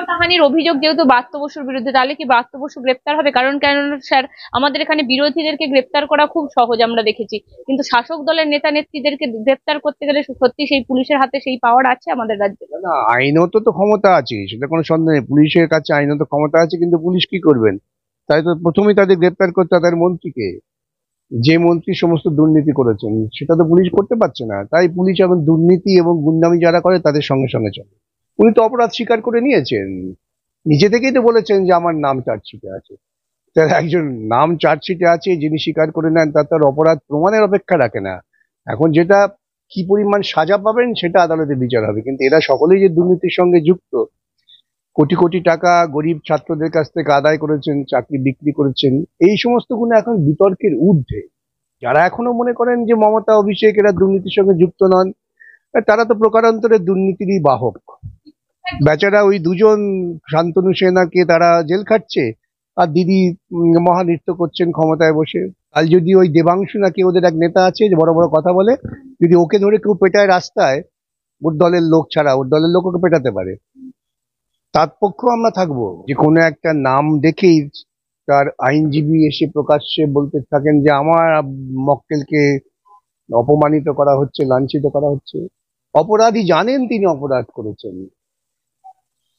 তাহানির অভিযোগ যেহেতু ব্রাত্য বসুর বিরুদ্ধে, তাহলে কি ব্রাত্য বসু গ্রেপ্তার হবে? কারণ কেন স্যার, আমাদের এখানে বিরোধীদেরকে গ্রেপ্তার করা খুব সহজ আমরা দেখেছি, কিন্তু শাসক দলের নেতা নেত্রীদেরকে গ্রেপ্তার করতে গেলে সত্যি সেই পুলিশের হাতে সেই পাওয়ার আছে আমাদের রাজ্যে? না, আইনত তো ক্ষমতা আছে, সেটা কোনো সন্দেহ নেই, পুলিশের কাছে আইনত ক্ষমতা আছে, কিন্তু পুলিশ কি করবেন? তাই তো প্রথমেই তাদের গ্রেপ্তার করতে তাদের মন্ত্রীকে, যে মন্ত্রী সমস্ত দুর্নীতি করেছেন, সেটা তো পুলিশ করতে পারছে না। তাই পুলিশ এখন দুর্নীতি এবং গুন্ডামি যারা করে তাদের সঙ্গে সঙ্গে চলে। উনি তো অপরাধ স্বীকার করে নিয়েছেন, নিজে থেকেই তো বলেছেন যে আমার নাম চার্জশিটে আছে। তার একজন নাম চার্জশিটে আছে, যিনি স্বীকার করে নেন, তার অপরাধ প্রমাণের অপেক্ষা রাখে না। এখন যেটা কি পরিমাণ সাজা পাবেন সেটা আদালতে বিচার হবে, কিন্তু এরা সকলেই যে দুর্নীতির সঙ্গে যুক্ত, কোটি কোটি টাকা গরিব ছাত্রদের কাছ থেকে আদায় করেছেন, চাকরি বিক্রি করেছেন, এই সমস্ত গুলো এখন বিতর্কের ঊর্ধ্বে। যারা এখনো মনে করেন যে মমতা অভিষেক এরা দুর্নীতির সঙ্গে যুক্ত নন, তারা তো প্রকারান্তরে দুর্নীতিরই বাহক। বেচারা ওই দুজন শান্তনু সেনাকে তারা জেল খাটছে, আর দিদি মহানৃত্য করছেন ক্ষমতায় বসে। কাল যদি ওই দেবাংশু নাকি ওদের এক নেতা আছে যে বড় বড় কথা বলে, যদি ওকে ধরে কেউ পেটায় রাস্তায়, ওর দলের লোক ছাড়া ওর দলের লোক ওকে পেটাতে পারে, তার পক্ষেও আমরা থাকবো। যে কোনো একটা নাম দেখেই তার আইনজীবী এসে প্রকাশ্যে বলতে থাকেন যে আমার মক্কেলকে অপমানিত করা হচ্ছে, লাঞ্ছিত করা হচ্ছে। অপরাধী জানেন তিনি অপরাধ করেছেন,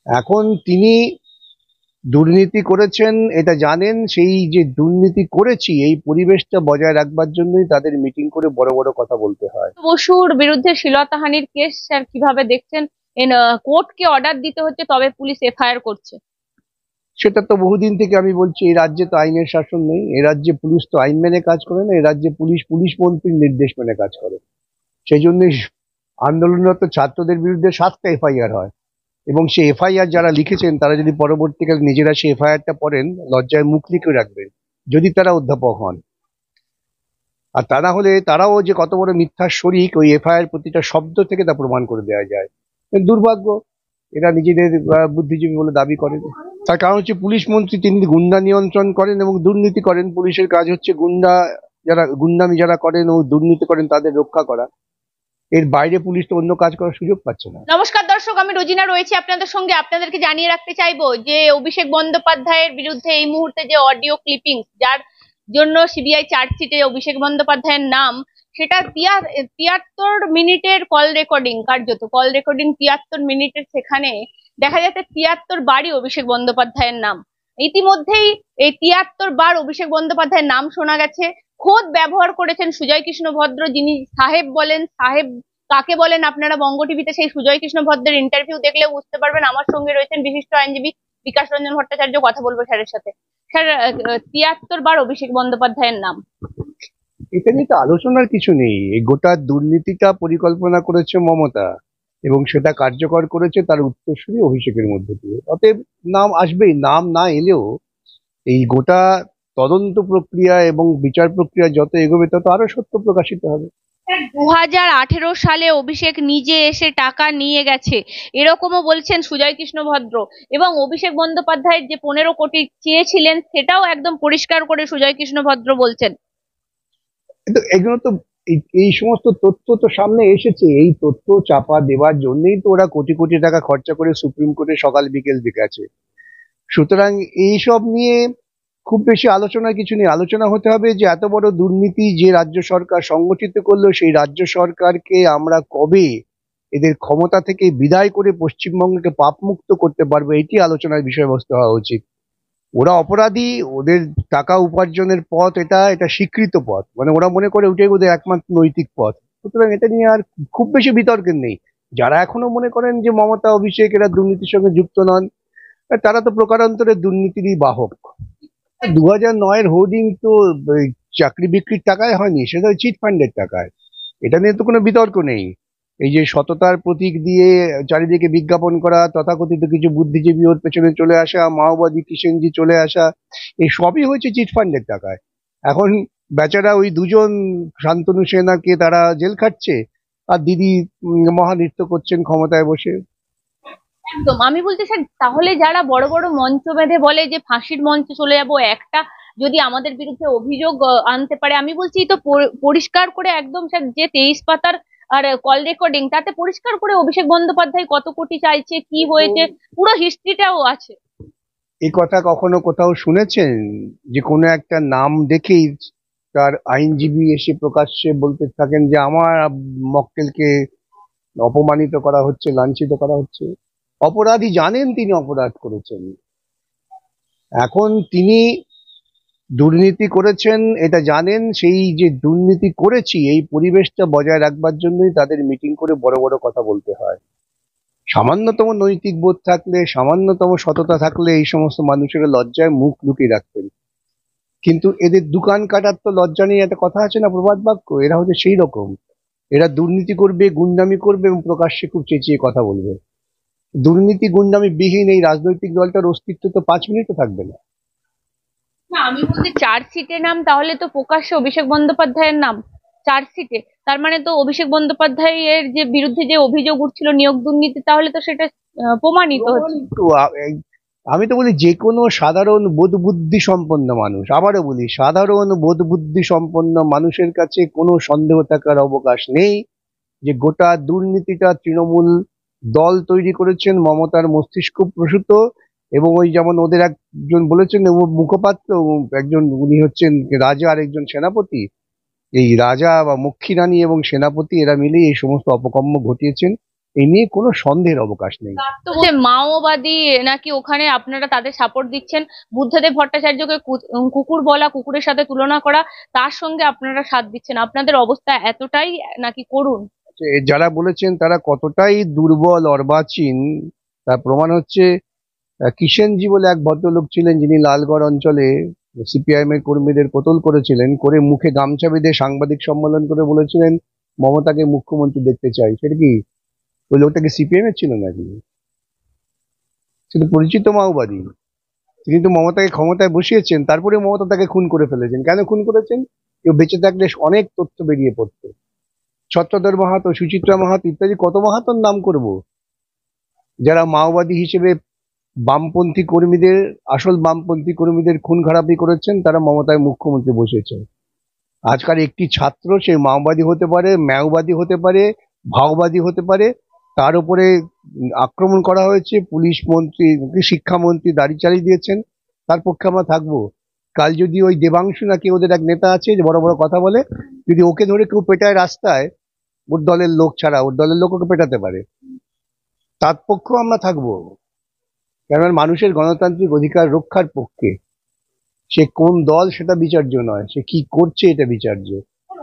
এখন তিনি দুর্নীতি করেছেন এটা জানেন, সেই যে দুর্নীতি করেছি এই পরিবেশটা বজায় রাখবার জন্যই তাদের মিটিং করে বড় বড় কথা বলতে হয়। বসুর বিরুদ্ধে শ্লীলতাহানির কেস স্যার কিভাবে দেখছেন? কোর্টকে অর্ডার দিতে হচ্ছে তবে পুলিশ এফআইআর করছে। সেটা তো বহুদিন থেকে আমি বলছি, এই রাজ্যে তো আইনের শাসন নেই, এ রাজ্যে পুলিশ তো আইন মেনে কাজ করে না, এ রাজ্যে পুলিশ পুলিশ মন্ত্রীর নির্দেশ মেনে কাজ করে। সেই জন্যই আন্দোলনরত ছাত্রদের বিরুদ্ধে 7টা এফআইআর হয়, এবং সেই এফআইআর যারা লিখেছেন তারা যদি পরবর্তীকালে নিজেরা সেই এফআইআরটা পড়েন, লজ্জায় মুখ লিখে রাখবেন, যদি তারা অধ্যাপক হন। আর তা না হলে তারাও যে কত বড় মিথ্যার শরিক, ওই এফআইআর প্রতিটা শব্দ থেকে তা প্রমাণ করে দেওয়া যায়। দুর্ভাগ্য, এরা নিজেদের বুদ্ধিজীবী বলে দাবি করেন। তার কারণ হচ্ছে পুলিশ মন্ত্রী তিনি গুন্ডা নিয়ন্ত্রণ করেন এবং দুর্নীতি করেন। পুলিশের কাজ হচ্ছে গুন্ডামি যারা করেন ও দুর্নীতি করেন তাদের রক্ষা করা। এর বাইরে পুলিশ তো অন্য কাজ করার সুযোগ পাচ্ছে না। নমস্কার দর্শক, আমি রোজিনা রয়েছি আপনাদের সঙ্গে। আপনাদেরকে জানিয়ে রাখতে চাইবো যে অভিষেক বন্দ্যোপাধ্যায়ের বিরুদ্ধে এই মুহূর্তে যে অডিও ক্লিপিং, যার জন্য সিবিআই চার্জশিটে অভিষেক বন্দ্যোপাধ্যায়ের নাম, সেটা 73 মিনিটের কল রেকর্ডিং, কার্যত কল রেকর্ডিং 73 মিনিটের। সেখানে দেখা যাচ্ছে 73 বারই অভিষেক বন্দ্যোপাধ্যায়ের নাম। ইতিমধ্যেই এই 73 বার অভিষেক বন্দ্যোপাধ্যায়ের নাম শোনা গেছে। খোদ ব্যবহার করেছেন সুজয় কৃষ্ণ ভদ্র, যিনি সাহেব বলেন। সাহেব কাকে বলেন আপনারা বঙ্গ টিভিতে সেই সুজয় কৃষ্ণ ভদ্রের ইন্টারভিউ দেখলে বুঝতে পারবেন। আমার সঙ্গে রয়েছেন বিশিষ্ট আইনজীবী বিকাশ রঞ্জন ভট্টাচার্য, কথা বলবো স্যারের সাথে। স্যার, 73 বার অভিষেক বন্দ্যোপাধ্যায়ের নাম, এটা নিয়ে তো আলোচনার কিছু নেই। এই গোটা দুর্নীতিটা পরিকল্পনা করেছে মমতা এবং সেটা কার্যকর করেছে তার উত্তরসূরি অভিষেকের মধ্যে দিয়ে। অতএব নাম আসবেই, নাম না এলেও এই গোটা তদন্ত প্রক্রিয়া এবং বিচার প্রক্রিয়া যত এগোবে তত আরো সত্য প্রকাশিত হবে। 2018 সালে অভিষেক নিজে এসে টাকা নিয়ে গেছে, এরকমও বলছেন সুজয় কৃষ্ণ ভদ্র। এবং অভিষেক বন্দ্যোপাধ্যায়ের যে 15 কোটি চেয়েছিলেন সেটাও একদম পরিষ্কার করে সুজয় কৃষ্ণ ভদ্র বলছেন। কিন্তু এগুলো তো এই সমস্ত তথ্য তো সামনে এসেছে, এই তথ্য চাপা দেওয়ার জন্যই তো ওরা কোটি কোটি টাকা খরচা করে সুপ্রিম কোর্টে সকাল বিকেল দেখেছে। সুতরাং এইসব নিয়ে খুব বেশি আলোচনার কিছু নেই। আলোচনা হতে হবে যে এত বড় দুর্নীতি যে রাজ্য সরকার সংগঠিত করলো, সেই রাজ্য সরকারকে আমরা কবে এদের ক্ষমতা থেকে বিদায় করে পশ্চিমবঙ্গকে পাপমুক্ত করতে পারবো, এটি আলোচনার বিষয়বস্তু হওয়া উচিত। ওরা অপরাধী, ওদের টাকা উপার্জনের পথ এটা এটা স্বীকৃত পথ, মানে ওরা মনে করে ওটাই ওদের একমাত্র নৈতিক পথ। সুতরাং এটা নিয়ে আর খুব বেশি বিতর্কের নেই। যারা এখনো মনে করেন যে মমতা অভিষেক এরা দুর্নীতির সঙ্গে যুক্ত নন, তারা তো প্রকারান্তরে দুর্নীতিরই বাহক। 2009-এর হোর্ডিং তো চাকরি বিক্রির টাকায় হয়নি, সেটা চিট ফান্ডের টাকায়। এটা নিয়ে তো কোনো বিতর্ক নেই। এই যে সততার প্রতীক দিয়ে চারিদিকে বিজ্ঞাপন করা, তথাকথিত কিছু বুদ্ধিজীবী ওর পেছনে চলে আসা, মাওবাদী কিষেনজি চলে আসা, এই সবই হয়েছে চিট ফান্ডের টাকায়। এখন বেচারা ওই দুজন শান্তনু সেনাকে তারা জেল খাটছে, আর দিদি মহানৃত্য করছেন ক্ষমতায় বসে। একদম, আমি বলতে স্যার, তাহলে যারা বড় বড় মঞ্চ বেঁধে বলে যে ফাঁসির মঞ্চে চলে যাব একটা যদি আমাদের বিরুদ্ধে অভিযোগ আনতে পারে, আমি বলছি তো পরিষ্কার করে একদম স্যার, যে 23 পাতার আর কল রেকর্ডিং, তাতে পরিষ্কার করে অভিষেক বন্দ্যোপাধ্যায় কত কোটি চাইছে, কি হয়েছে, পুরো হিস্ট্রিটাও আছে। এই কথা কখনো কোথাও শুনেছেন যে কোনো একটা নাম দেখেই তার আইনজীবী এসে প্রকাশ্যে বলতে থাকেন যে আমার মক্কেলকে অপমানিত করা হচ্ছে, লাঞ্ছিত করা হচ্ছে? অপরাধী জানেন তিনি অপরাধ করেছেন। এখন তিনি দুর্নীতি করেছেন এটা জানেন, সেই যে দুর্নীতি করেছি এই পরিবেশটা বজায় রাখবার জন্যই তাদের মিটিং করে বড় বড় কথা বলতে হয়। সামান্যতম নৈতিক বোধ থাকলে, সামান্যতম সততা থাকলে এই সমস্ত মানুষের লজ্জায় মুখ লুকিয়ে রাখতেন। কিন্তু এদের দোকান কাটার তো লজ্জা নেই, একটা কথা আছে না, প্রবাদ বাক্য, এরা হচ্ছে সেই রকম। এরা দুর্নীতি করবে, গুন্ডামি করবে এবং প্রকাশ্যে খুব চেঁচিয়ে কথা বলবে। দুর্নীতি গুন্ডামি বিহীন এই রাজনৈতিক দলটার অস্তিত্ব তো 5 মিনিটও থাকবে না। না, আমি বলছি চার্জশিটে নাম, তাহলে তো প্রকাশ্যে অভিষেক বন্দ্যোপাধ্যায়ের নাম চার্জশিটে, তার মানে তো অভিষেক বন্দ্যোপাধ্যায়ের যে বিরুদ্ধে যে অভিযোগ উঠছিল নিয়োগ দুর্নীতি, তাহলে তো সেটা প্রমাণিত হচ্ছে। তো আমি তো বলি যে কোনো সাধারণ বোধ বুদ্ধি সম্পন্ন মানুষ, আবারও বলি সাধারণ বোধ বুদ্ধি সম্পন্ন মানুষের কাছে কোনো সন্দেহ থাকার অবকাশ নেই যে গোটা দুর্নীতিটা তৃণমূল দল তৈরি করেছেন, মমতার মস্তিষ্ক প্রসূত। এবং ওই যেমন ওদের একজন বলেছেন মুখপাত্র, একজন উনি হচ্ছেন রাজা আর একজন সেনাপতি, এই রাজা বা মক্ষী রানী এবং সেনাপতি এরা মিলে এই সমস্ত অপকর্ম ঘটিয়েছেন। এই নিয়ে কোনো সন্দেহের অবকাশ নেই। তো যে মাওবাদী নাকি ওখানে আপনারা তাদের সাপোর্ট দিচ্ছেন, বুদ্ধদেব ভট্টাচার্যকে কুকুর বলা, কুকুরের সাথে তুলনা করা, তার সঙ্গে আপনারা সাথ দিচ্ছেন, আপনাদের অবস্থা এতটাই নাকি করুণ? যারা বলেছেন তারা কতটাই দুর্বল অর্বাচীন তার প্রমাণ হচ্ছে কিষেনজি বলে এক ভদ্রলোক ছিলেন যিনি লালগড় অঞ্চলে সিপিআইএম এর কর্মীদের কতল করেছিলেন, করে মুখে গামছা বেঁধে সাংবাদিক সম্মেলন করে বলেছিলেন মমতাকে মুখ্যমন্ত্রী দেখতে চাই। সেটা কি ওই লোকটাকে সিপিএম এর ছিল নাকি? সেটা পরিচিত মাওবাদী। তিনি তো মমতাকে ক্ষমতায় বসিয়েছেন, তারপরে মমতা তাকে খুন করে ফেলেছেন। কেন খুন করেছেন? কেউ বেঁচে থাকলে অনেক তথ্য বেরিয়ে পড়তো। ছত্রধর মাহাতো, সুচিত্রা মাহাতো ইত্যাদি কত মাহাতোর নাম করব, যারা মাওবাদী হিসেবে বামপন্থী কর্মীদের, আসল বামপন্থী কর্মীদের খুন খারাপি করেছেন, তারা মমতায় মুখ্যমন্ত্রী বসেছেন। আজকাল একটি ছাত্র সে মাওবাদী হতে পারে, ম্যাওবাদী হতে পারে, ভাওবাদী হতে পারে, তার উপরে আক্রমণ করা হয়েছে, পুলিশ মন্ত্রী, শিক্ষামন্ত্রী দাড়ি চালিয়ে দিয়েছেন। তার পক্ষে আমরা থাকবো? কাল যদি ওই দেবাংশু নাকি ওদের এক নেতা আছে যে বড় বড় কথা বলে, যদি ওকে ধরে কেউ পেটায় রাস্তায়, ওর দলের লোক ছাড়া ওর দলের লোক ওকে পেটাতে পারে, তার পক্ষেও আমরা থাকবো। কেননা মানুষের গণতান্ত্রিক অধিকার রক্ষার পক্ষে। সে কোন দল সেটা বিচার্য নয়, সে কি করছে এটা বিচার্য।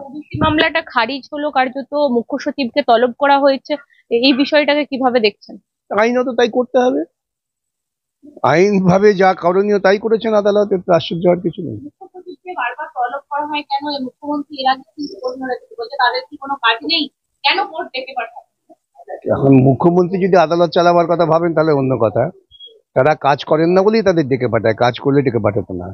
ওবিসি মামলাটা খারিজ হলো, কার্যত মুখ্য সচিবকে তলব করা হয়েছে, এই বিষয়টাকে কিভাবে দেখছেন? আইনত তাই করতে হবে, আইন ভাবে যা করণীয় তাই করেছেন আদালত, এতে আশ্চর্য হওয়ার কিছু নেই। মুখ্য সচিবকে বারবার তলব করা হয় কেন? মুখ্যমন্ত্রী এর আগে কিন্তু বলছে তাদের কি কোনো কাজ নেই, কেন কোর্ট ডেকে পাঠায়? এখন মুখ্যমন্ত্রী যদি আদালত চালাবার কথা ভাবেন তাহলে অন্য কথা, তারা কাজ করেন না বলেই তাদের ডেকে পাঠায়, কাজ করলে ডেকে পাঠাতো না।